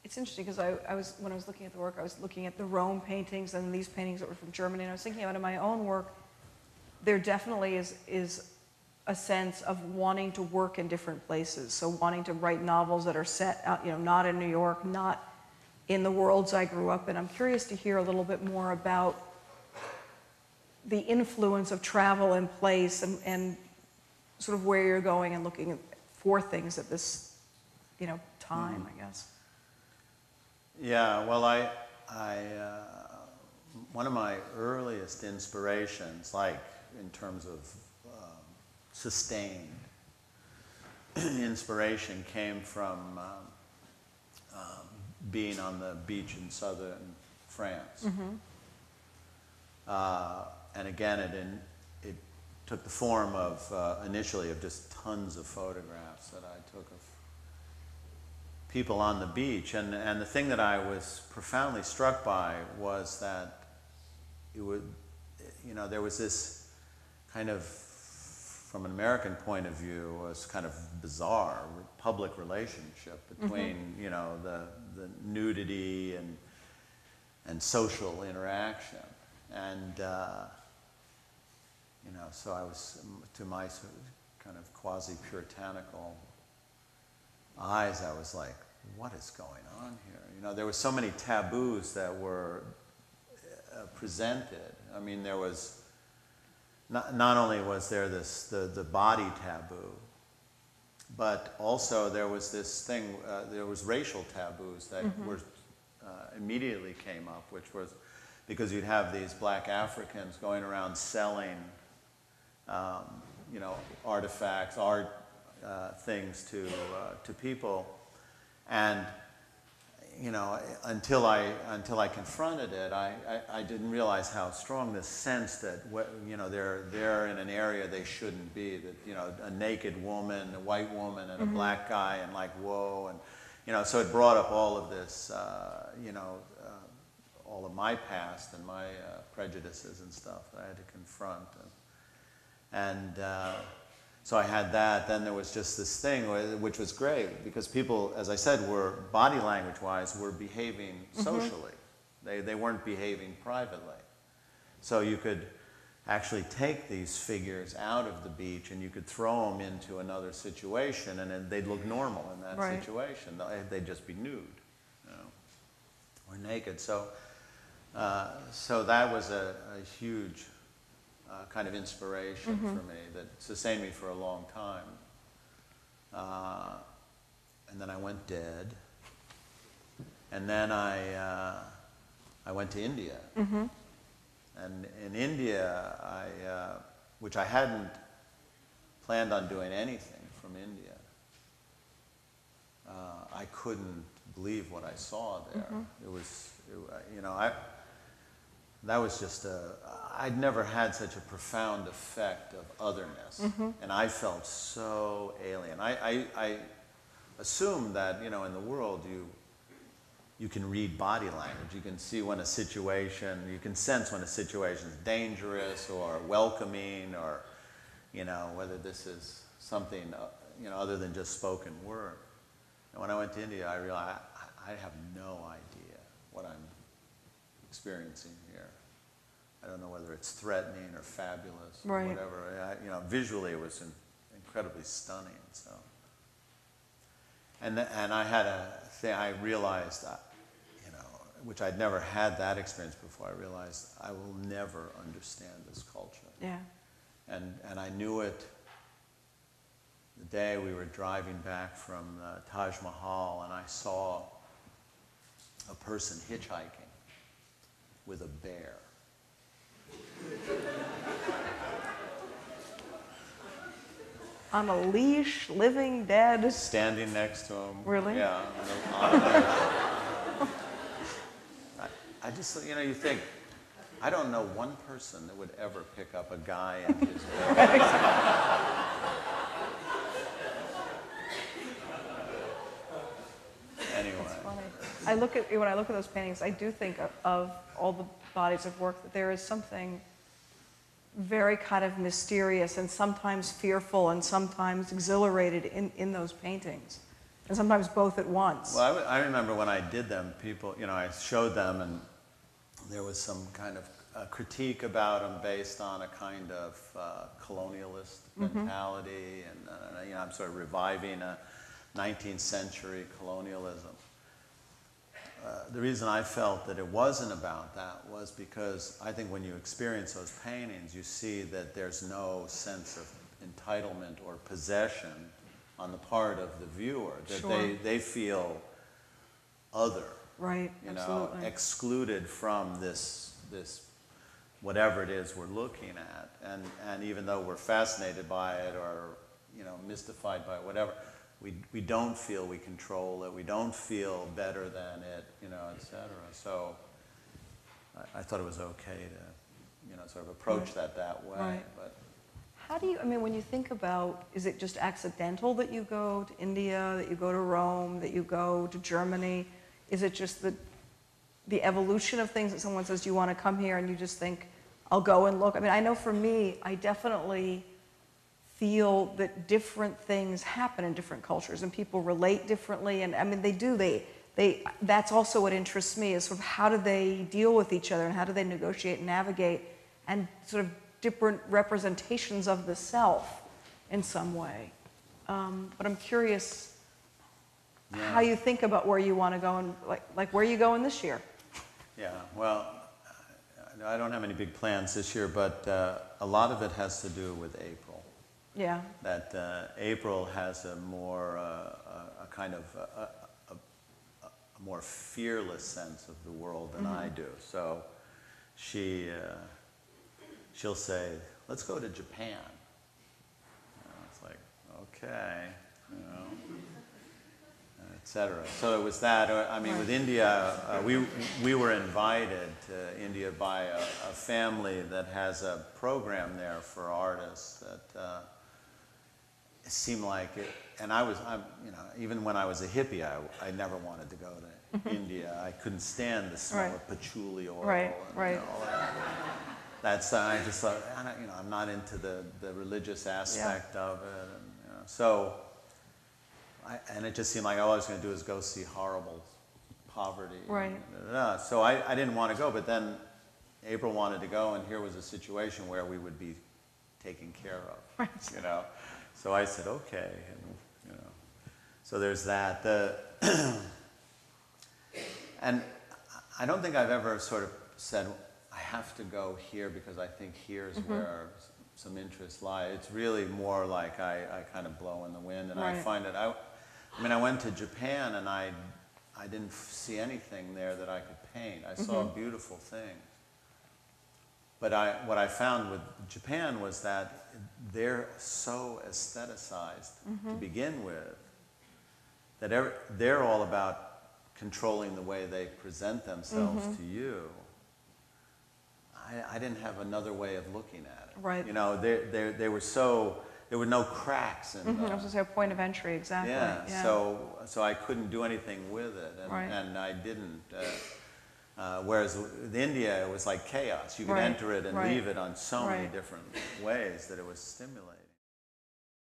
it's interesting because when I was looking at the work, I was looking at the Rome paintings and these paintings that were from Germany, and I was thinking about in my own work, there definitely is a sense of wanting to work in different places. So wanting to write novels that are set out, not in New York, not in the worlds I grew up in. I'm curious to hear a little bit more about the influence of travel and place and sort of where you're going and looking for things at this, time, I guess. Yeah, well, one of my earliest inspirations, like in terms of sustained inspiration, came from being on the beach in southern France. And again, it took the form of, initially, of just tons of photographs that I took of people on the beach. And the thing that I was profoundly struck by was that there was this kind of, from an American point of view, was kind of bizarre public relationship between, the nudity and social interaction. And, so I was, to my sort of kind of quasi-puritanical eyes, I was like, what is going on here? There were so many taboos that were presented. I mean, there was, not only was there the body taboo, but also there was this thing, there was racial taboos that were immediately came up, which was because you'd have these black Africans going around selling, artifacts, art things to people, and until I confronted it, I didn't realize how strong this sense that they're in an area they shouldn't be. That a naked woman, a white woman, and a black guy, and like whoa, and so it brought up all of this, all of my past and my prejudices and stuff that I had to confront, and so I had that. Then there was just this thing, which was great, because people, as I said, were, body language-wise, were behaving socially. They weren't behaving privately. So you could actually take these figures out of the beach and you could throw them into another situation, and then they'd look normal in that situation. They'd just be nude, or naked. So that was a huge kind of inspiration for me that sustained me for a long time. And then I went dead. And then I went to India. And in India, which I hadn't planned on doing anything from India, I couldn't believe what I saw there. That was just I'd never had such a profound effect of otherness. And I felt so alien. I assumed that, in the world you can read body language. You can see when a situation, you can sense when a situation is dangerous or welcoming, or, whether this is something, other than just spoken word. And when I went to India, I realized I have no idea what I'm experiencing here. I don't know whether it's threatening or fabulous or whatever. Visually it was incredibly stunning. So, and I had a thing. I realized, which I'd never had that experience before. I realized I will never understand this culture. Yeah. And I knew it the day we were driving back from the Taj Mahal, and I saw a person hitchhiking with a bear. On a leash, living, dead? Standing next to him. Really? Yeah. I just, you think, I don't know one person that would ever pick up a guy and his bear. Anyway. That's funny. When I look at those paintings, I do think of all the bodies of work that there is something very kind of mysterious and sometimes fearful and sometimes exhilarated in those paintings. and sometimes both at once. Well, I remember when I did them, people, you know, I showed them, and there was some kind of critique about them based on a kind of colonialist mentality, and you know, I'm sort of reviving a 19th century colonialism. The reason I felt that it wasn't about that was because I think when you experience those paintings, you see that there's no sense of entitlement or possession on the part of the viewer, that Sure. they feel other, Right, you know, absolutely. excluded from this whatever it is we're looking at, and even though we're fascinated by it or, you know, mystified by it, whatever, we don't feel we control it, we don't feel better than it, you know, etc. So I thought it was okay to, you know, sort of approach that way. Right. But How do you, I mean, when you think about, is it just accidental that you go to India, that you go to Rome, that you go to Germany? Is it just the evolution of things that someone says, do you want to come here? And you just think, I'll go and look. I mean, I know for me, I definitely feel that different things happen in different cultures and people relate differently. And I mean, they do, that's also what interests me, is sort of how do they deal with each other and how do they negotiate and navigate, and sort of different representations of the self in some way. But I'm curious how you think about where you want to go, and like where are you going this year? yeah, well, I don't have any big plans this year, but a lot of it has to do with April. Yeah. That April has a more, a kind of a more fearless sense of the world than I do. So she'll say, let's go to Japan. You know, it's like, okay, you know, etc. So it was that. I mean, with India, we were invited to India by a family that has a program there for artists that it seemed like it. And I'm, you know, even when I was a hippie, I never wanted to go to India. I couldn't stand the smell of patchouli oil. Right, and right. all that. That's I just thought, you know, I'm not into the religious aspect of it, and you know, so. And it just seemed like all I was going to do is go see horrible poverty. Right. So I didn't want to go, but then April wanted to go, and here was a situation where we would be taken care of. Right. You know, so I said okay, and you know, so there's that. And I don't think I've ever sort of said I have to go here because I think here's where some interests lie. It's really more like I kind of blow in the wind, and I find it. I mean, I went to Japan, and I didn't see anything there that I could paint. I saw beautiful things. But what I found with Japan was that they're so aestheticized to begin with, that they're all about controlling the way they present themselves to you. I didn't have another way of looking at it. Right. You know, they were so, there were no cracks in I was going to say a point of entry, exactly. yeah. So I couldn't do anything with it, and I didn't. Whereas with India, it was like chaos. You could enter it and leave it on so many different ways that it was stimulating.